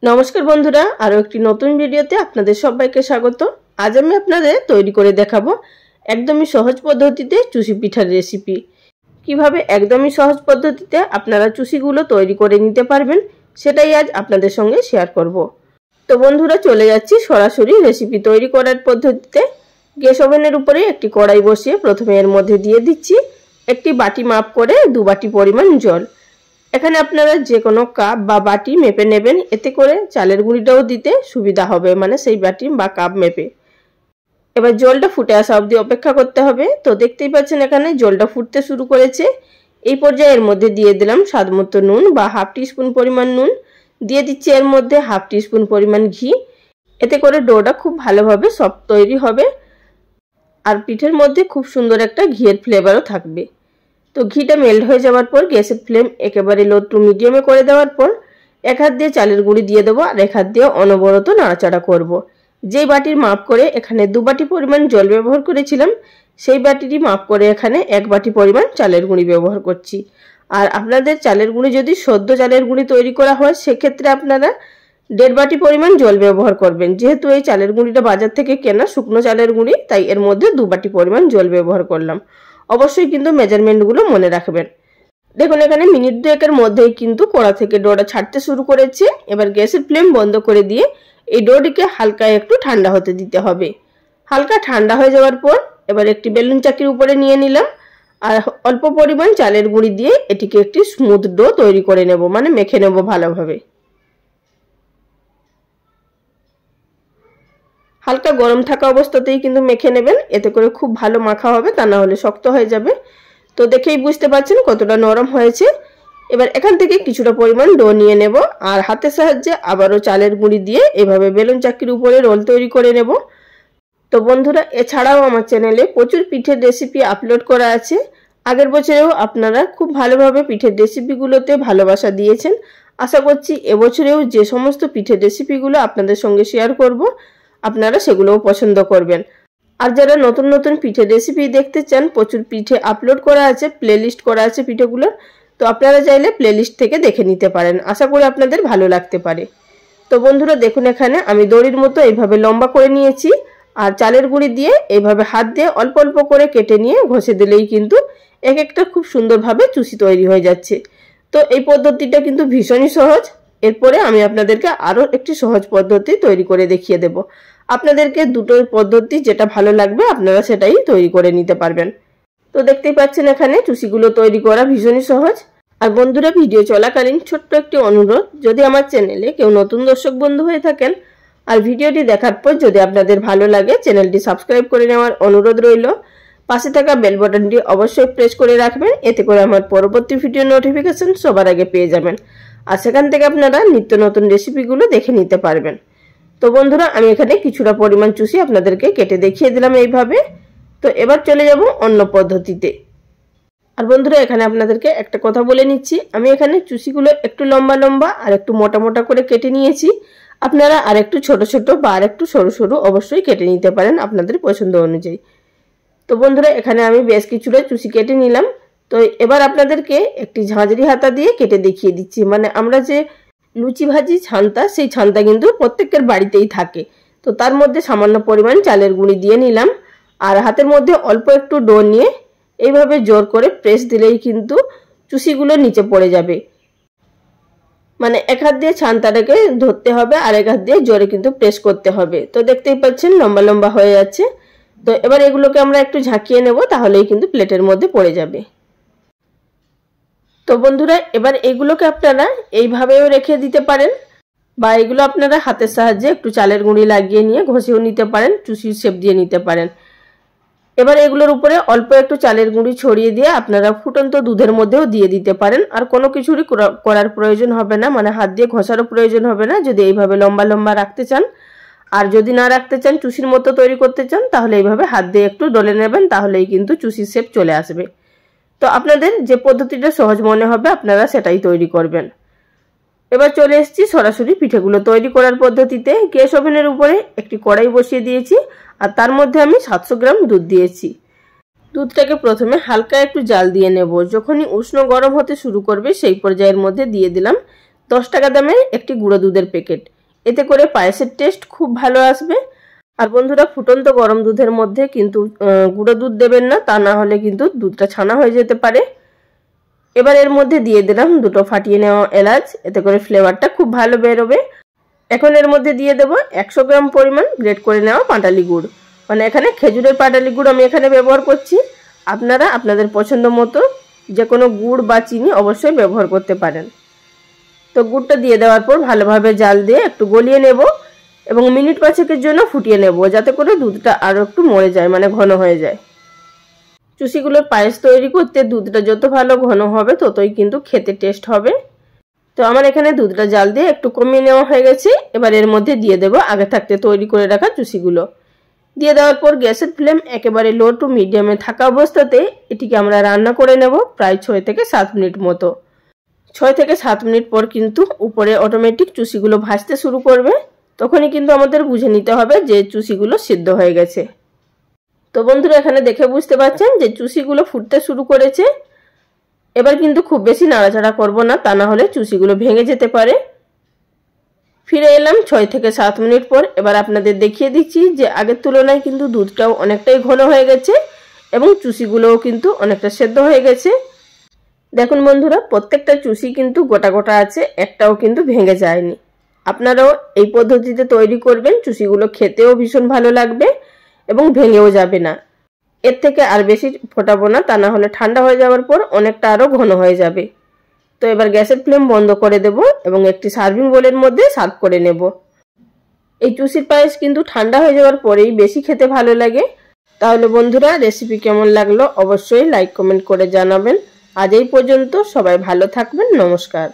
नमस्कार बंधुरा आरो एकटी नतून भिडियोते आपनादेर सबाइके स्वागत। आज आमि आपनादेर तैरी करे देखाबो एकदमई सहज पद्धतिते चुषी पिठार रेसिपि। किभाबे एकदमई सहज पद्धतिते आपनारा चुषीगुलो तैरी करे निते पारबेन सेटाई आज आपनादेर संगे शेयर करब। तो बंधुरा चले जाচ্ছি सरासरि रेसिपि तैरी करार पद्धतिते। ग्यास ओभेनेर उपरे एकटी कड़ाई बसिए प्रथमे एर मध्ये दिए दिচ্ছি एकटी बाटी माप करे 2 बाटी परिमाण जल। এখানে আপনারা যে কোনো কাপ বা বাটি মেপে নেবেন, এতে করে চালের গুঁড়িটাও দিতে সুবিধা হবে, মানে সেই বাটি বা কাপ মেপে। এবার জলটা ফুটে আসা অবধি অপেক্ষা করতে হবে। তো দেখতেই পাচ্ছেন এখানে জলটা ফুটতে শুরু করেছে। এই পর্যায়ে এর মধ্যে দিয়ে দিলাম স্বাদমতো নুন বা হাফ টিস্পুন পরিমাণ নুন, দিয়ে দিচ্ছি এর মধ্যে হাফ টিস্পুন পরিমাণ ঘি। এতে করে ডোটা খুব ভালোভাবে সফট তৈরি হবে আর পিঠের মধ্যে খুব সুন্দর একটা ঘিয়ের ফ্লেভারও থাকবে। तो घीटा मेल्ट हो जावर पर गैसের फ्लेम एकेबारे लो टू मिडियामे करे देওয়ার पर एक हाथ दिए चालेर गुঁড়ি दिए देव और एक हाथ दिए अनबरत नाड़ाचाड़ा करब। जे बाटिर माप करे एखाने 2 बाटी परिमाण जल व्यवहार करेছিলাম সেই বাটিরই माप करे एखाने 1 बाटी परिमाण चालेर गुঁড়ি व्यवहार करছি। আর আপনাদের চালের গুঁড়ি যদি সদ্য চালের গুঁড়ি তৈরি করা হয় সেক্ষেত্রে আপনারা 1.5 বাটি परिमाण জল ব্যবহার করবেন। যেহেতু এই চালের গুঁড়িটা বাজার থেকে কেনা শুকনো চালের গুঁড়ি তাই এর মধ্যে 2 বাটি परिमाण জল ব্যবহার করলাম। অবশ্যই কিন্তু মেজারমেন্টগুলো মনে রাখবেন। দেখুন এখানে মিনিট দুয়েকের মধ্যেই কিন্তু কড়া থেকে ডোটা ছাড়তে শুরু করেছে। এবার গ্যাসের ফ্লেম বন্ধ করে দিয়ে এই ডোটিকে হালকা একটু ঠান্ডা হতে দিতে হবে। হালকা ঠান্ডা হয়ে যাওয়ার পর এবার একটি বেলুন চাকির উপরে নিয়ে নিলাম আর অল্প পরিমাণ চালের গুঁড়ি দিয়ে এটিকে একটি স্মুথ ডো তৈরি করে নেব, মানে মেখে নেব ভালোভাবে। হালকা গরম থাকা অবস্থাতেই কিন্তু মেখে নেবেন, এতে করে খুব ভালো মাখা হবে, তা না হলে শক্ত হয়ে যাবে। তো দেখেই বুঝতে পারছেন কতটা নরম হয়েছে। এবার এখান থেকে কিছুটা পরিমাণ ডো নিয়ে নেব আর হাতের সাহায্যে আবারও চালের গুঁড়ি দিয়ে এভাবে বেলুন চাকির উপরে রোল তৈরি করে নেব। তো বন্ধুরা এছাড়াও আমার চ্যানেলে প্রচুর পিঠের রেসিপি আপলোড করা আছে। আগের বছরেও আপনারা খুব ভালোভাবে পিঠের রেসিপিগুলোতে ভালোবাসা দিয়েছেন। আশা করছি এবছরেও যে সমস্ত পিঠের রেসিপিগুলো আপনাদের সঙ্গে শেয়ার করব আপনারা সেগুলোও পছন্দ করবেন। আর যারা নতুন নতুন পিঠে রেসিপি দেখতে চান প্রচুর পিঠে আপলোড করা আছে, প্লেলিস্ট করা আছে পিঠেগুলোর, তো আপনারা চাইলে প্লেলিস্ট থেকে দেখে নিতে পারেন। আশা করি আপনাদের ভালো লাগতে পারে। তো বন্ধুরা দেখুন এখানে আমি দড়ির মতো এইভাবে লম্বা করে নিয়েছি আর চালের গুঁড়ি দিয়ে এইভাবে হাত দিয়ে অল্প অল্প করে কেটে নিয়ে ঘষে দিলেই কিন্তু এক একটা খুব সুন্দরভাবে চুষি তৈরি হয়ে যাচ্ছে। তো এই পদ্ধতিটা কিন্তু ভীষণই সহজ। এরপরে আমি আপনাদেরকে আরো একটি সহজ পদ্ধতি তৈরি করে দেখিয়ে দেব। আপনাদেরকে দুটো পদ্ধতি যেটা ভালো লাগবে আপনারা সেটাই তৈরি করে নিতে পারবেন। তো দেখতেই পাচ্ছেন এখানে চুষিগুলো তৈরি করা ভীষণই সহজ। আর বন্ধুরা ভিডিও চলাকালীন ছোট্ট একটি অনুরোধ, যদি আমার চ্যানেলে কেউ নতুন দর্শক বন্ধু হয়ে থাকেন আর ভিডিওটি দেখার পর যদি আপনাদের ভালো লাগে চ্যানেলটি সাবস্ক্রাইব করে নেওয়ার অনুরোধ রইল। পাশে থাকা বেল বাটনটি অবশ্যই প্রেস করে রাখবেন, এতে করে আমার পরবর্তী ভিডিও নোটিফিকেশন সবার আগে পেয়ে যাবেন আর সেখান থেকে আপনারা নিত্য নতুন রেসিপিগুলো দেখে নিতে পারবেন। তো বন্ধুরা আমি এখানে কিছুটা পরিমাণ চুষি আপনাদেরকে কেটে দেখিয়ে দিলাম এইভাবে। তো এবার চলে যাব অন্য পদ্ধতিতে। আর বন্ধুরা এখানে আপনাদেরকে একটা কথা বলে নিচ্ছি, আমি এখানে চুষিগুলো একটু লম্বা লম্বা আর একটু মোটা মোটা করে কেটে নিয়েছি। আপনারা আর একটু ছোট ছোট বা আর একটু সরু সরু অবশ্যই কেটে নিতে পারেন আপনাদের পছন্দ অনুযায়ী। তো বন্ধুরা এখানে আমি বেশ কিছুটা চুষি কেটে নিলাম। তো এবার আপনাদেরকে একটি ঝাঁঝরি হাতা দিয়ে কেটে দেখিয়ে দিচ্ছি, মানে আমরা যে লুচি ভাজি ছান্তা সেই ছান্তা কিন্তু প্রত্যেকের বাড়িতেই থাকে। তো তার মধ্যে সামান্য পরিমাণ চালের গুঁড়ি দিয়ে নিলাম আর হাতের মধ্যে অল্প একটু ডো নিয়ে এইভাবে জোর করে প্রেস দিলেই কিন্তু চুষিগুলো নিচে পড়ে যাবে। মানে এক হাত দিয়ে ছান্তাটাকে ধরতে হবে আর এক হাত দিয়ে জোরে কিন্তু প্রেস করতে হবে। তো দেখতেই পাচ্ছেন লম্বা লম্বা হয়ে যাচ্ছে। তো এবার এগুলোকে আমরা একটু ঝাঁকিয়ে নেব, তাহলেই কিন্তু প্লেটের মধ্যে পড়ে যাবে। তো বন্ধুরা এবার এগুলোকে আপনারা এইভাবেও রেখে দিতে পারেন বা এগুলো আপনারা হাতের সাহায্যে একটু চালের গুঁড়ি লাগিয়ে নিয়ে ঘষেও নিতে পারেন, চুষির শেপ দিয়ে নিতে পারেন। এবার এগুলোর উপরে অল্প একটু চালের গুঁড়ি ছড়িয়ে দিয়ে আপনারা ফুটন্ত দুধের মধ্যেও দিয়ে দিতে পারেন। আর কোনো কিছুরই করার প্রয়োজন হবে না, মানে হাত দিয়ে ঘষারও প্রয়োজন হবে না যদি এইভাবে লম্বা লম্বা রাখতে চান। আর যদি না রাখতে চান, চুষির মতো তৈরি করতে চান, তাহলে এইভাবে হাত দিয়ে একটু ডলে নেবেন, তাহলেই কিন্তু চুষির শেপ চলে আসবে। তো আপনাদের যে পদ্ধতিটা সহজ মনে হবে আপনারা সেটাই তৈরি করবেন। এবার চলে এসেছি সরাসরি পিঠেগুলো তৈরি করার পদ্ধতিতে। গ্যাস ওভেনের উপরে একটি কড়াই বসিয়ে দিয়েছি আর তার মধ্যে আমি 700 গ্রাম দুধ দিয়েছি। দুধটাকে প্রথমে হালকা একটু জাল দিয়ে নেব। যখনই উষ্ণ গরম হতে শুরু করবে সেই পর্যায়ের মধ্যে দিয়ে দিলাম 10 টাকা দামের একটি গুঁড়ো দুধের প্যাকেট। এতে করে পায়েসের টেস্ট খুব ভালো আসবে। আর বন্ধুরা, ফুটন্ত গরম দুধের মধ্যে কিন্তু গুঁড়ো দুধ দেবেন না, তা না হলে কিন্তু দুধটা ছানা হয়ে যেতে পারে। এবার এর মধ্যে দিয়ে দিলাম 2টো ফাটিয়ে নেওয়া এলাচ, এতে করে ফ্লেভারটা খুব ভালো বেরোবে। এখন এর মধ্যে দিয়ে দেব 100 গ্রাম পরিমাণ গ্রেট করে নেওয়া পাটালি গুড়, মানে এখানে খেজুরের পাটালি গুড় আমি এখানে ব্যবহার করছি। আপনারা আপনাদের পছন্দ মতো যে কোনো গুড় বা চিনি অবশ্যই ব্যবহার করতে পারেন। তো গুড়টা দিয়ে দেওয়ার পর ভালোভাবে জাল দিয়ে একটু গলিয়ে নেব এবং মিনিট 5-এর জন্য ফুটিয়ে নেব, যাতে করে দুধটা আরও একটু মরে যায়, মানে ঘন হয়ে যায়। চুষিগুলোর পায়েস তৈরি করতে দুধটা যত ভালো ঘন হবে ততই কিন্তু খেতে টেস্ট হবে। তো আমার এখানে দুধটা জাল দিয়ে একটু কমিয়ে নেওয়া হয়ে গেছে। এবার এর মধ্যে দিয়ে দেব আগে থাকতে তৈরি করে রাখা চুষিগুলো। দিয়ে দেওয়ার পর গ্যাসের ফ্লেম একেবারে লো টু মিডিয়ামে থাকা অবস্থাতে এটিকে আমরা রান্না করে নেব প্রায় 6 থেকে 7 মিনিট মতো। 6 থেকে 7 মিনিট পর কিন্তু উপরে অটোমেটিক চুষিগুলো ভাজতে শুরু করবে। তখনই কিন্তু আমাদের বুঝে নিতে হবে যে চুষিগুলো সিদ্ধ হয়ে গেছে। তো বন্ধুরা, এখানে দেখে বুঝতে পারছেন যে চুষিগুলো ফুটতে শুরু করেছে। এবার কিন্তু খুব বেশি নাড়াচাড়া করব না, তা না হলে চুষিগুলো ভেঙে যেতে পারে। ফিরে এলাম 6 থেকে 7 মিনিট পর। এবার আপনাদের দেখিয়ে দিচ্ছি যে আগের তুলনায় কিন্তু দুধটাও অনেকটাই ঘন হয়ে গেছে এবং চুষিগুলোও কিন্তু অনেকটা সেদ্ধ হয়ে গেছে। দেখুন বন্ধুরা, প্রত্যেকটা চুষি কিন্তু গোটা গোটা আছে, একটাও কিন্তু ভেঙে যায়নি। আপনারাও এই পদ্ধতিতে তৈরি করবেন, চুষিগুলো খেতেও ভীষণ ভালো লাগবে এবং ভেঙেও যাবে না। এর থেকে আর বেশি ফোটাবো না, তা না হলে ঠান্ডা হয়ে যাওয়ার পর অনেকটা আরও ঘন হয়ে যাবে। তো এবার গ্যাসের ফ্লেম বন্ধ করে দেব এবং একটি সার্ভিং বোলের মধ্যে সার্ভ করে নেব। এই চুষির পায়েস কিন্তু ঠান্ডা হয়ে যাওয়ার পরেই বেশি খেতে ভালো লাগে। তাহলে বন্ধুরা, রেসিপি কেমন লাগলো অবশ্যই লাইক কমেন্ট করে জানাবেন। আজ এই পর্যন্ত, সবাই ভালো থাকবেন। নমস্কার।